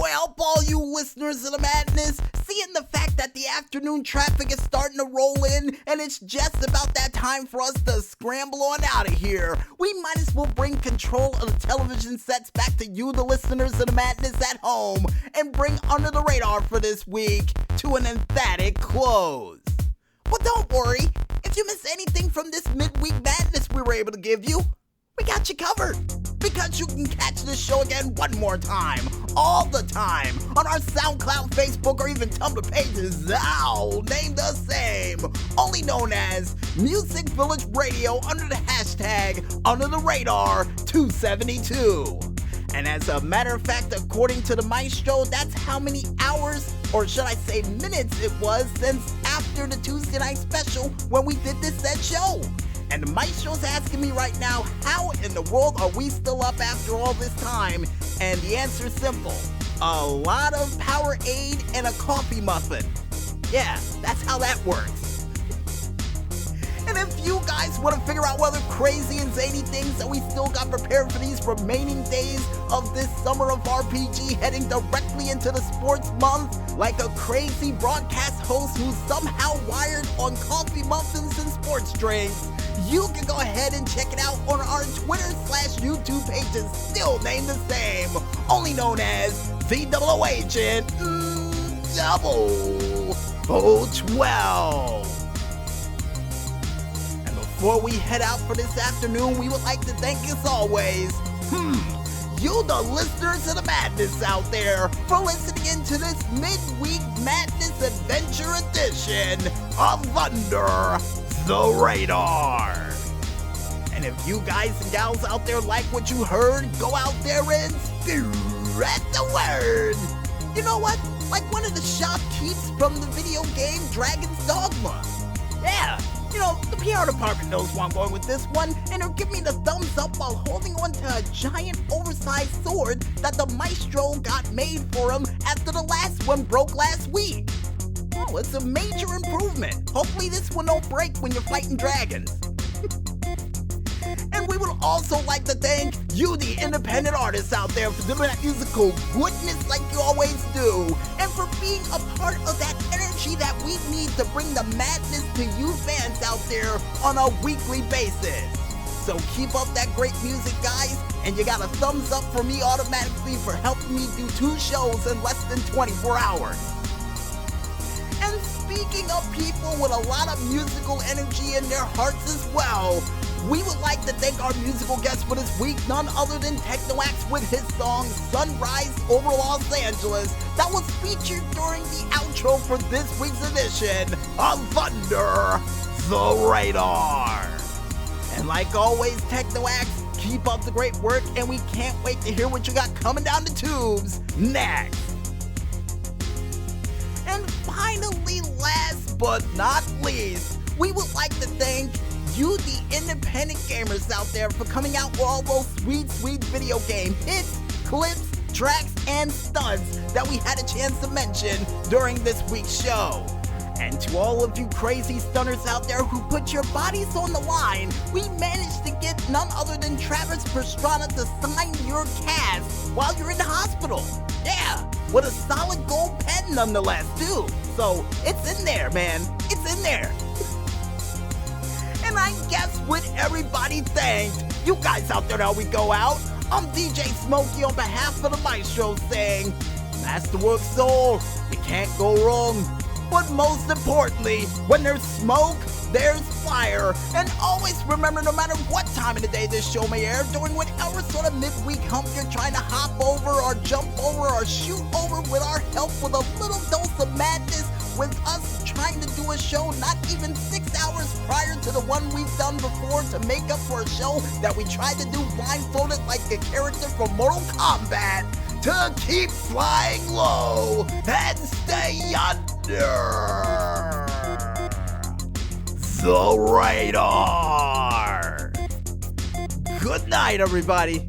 Well, all you listeners of the madness, seeing the fact that the afternoon traffic is starting to roll in and it's just about that time for us to scramble on out of here, we might as well bring control of the television sets back to you, the listeners of the madness at home, and bring Under the Radar for this week to an emphatic close. But don't worry, if you miss anything from this midweek madness we were able to give you, we got you covered, because you can catch this show again one more time, all the time, on our SoundCloud, Facebook, or even Tumblr pages, all named the same, only known as Music Village Radio under the hashtag Under the Radar 272. And as a matter of fact, according to the maestro, that's how many hours, or should I say minutes, it was since after the Tuesday night special when we did this said show. And the maestro's asking me right now, how in the world are we still up after all this time? And the answer is simple. A lot of Powerade and a coffee muffin. Yeah, that's how that works. And if you guys want to figure out what other crazy and zany things that we still got prepared for these remaining days of this summer of RPG heading directly into the sports month, like a crazy broadcast host who's somehow wired on coffee muffins and sports drinks, you can go ahead and check it out on our Twitter/YouTube pages, still named the same, only known as the Double Agent Double 012. And before we head out for this afternoon, we would like to thank, as always, you, the listeners of the madness out there, for listening into this midweek madness adventure edition of Under the Radar. And if you guys and gals out there like what you heard, go out there and spread the word. You know what? Like one of the shopkeepers from the video game Dragon's Dogma. Yeah, you know, the PR department knows where I'm going with this one, and they're giving me the thumbs up while holding on to a giant oversized sword that the maestro got made for him after the last one broke last week. Oh, it's a major improvement. Hopefully this one don't break when you're fighting dragons. And we would also like to thank you, the independent artists out there, for doing that musical goodness like you always do, and for being a part of that energy that we need to bring the madness to you fans out there on a weekly basis. So keep up that great music, guys, and you got a thumbs up for me automatically for helping me do 2 shows in less than 24 hours. And speaking of people with a lot of musical energy in their hearts as well, we would like to thank our musical guest for this week, none other than Tekno AXE with his song Sunrise Over Los Angeles that was featured during the outro for this week's edition of Under the Radar. And like always, Tekno AXE, keep up the great work, and we can't wait to hear what you got coming down the tubes next. And finally, last but not least, we would like to thank you, the independent gamers out there, for coming out with all those sweet, sweet video game hits, clips, tracks, and stunts that we had a chance to mention during this week's show. And to all of you crazy stunners out there who put your bodies on the line, we managed to get none other than Travis Pastrana to sign your cast while you're in the hospital. Yeah, with a solid gold pen nonetheless, too. So, it's in there, man. It's in there. And I guess with everybody thanked, you guys out there now we go out, I'm DJ Smokey on behalf of the maestro saying, Masterwork Soul, you can't go wrong. But most importantly, when there's smoke, there's fire. And always remember, no matter what time of the day this show may air, during whatever sort of midweek hump you're trying to hop over or jump over or shoot over with our help with a little dose of madness, with us trying to do a show not even 6 hours prior to the one we've done before to make up for a show that we tried to do blindfolded like a character from Mortal Kombat, to keep flying low and stay under the radar. Good night, everybody.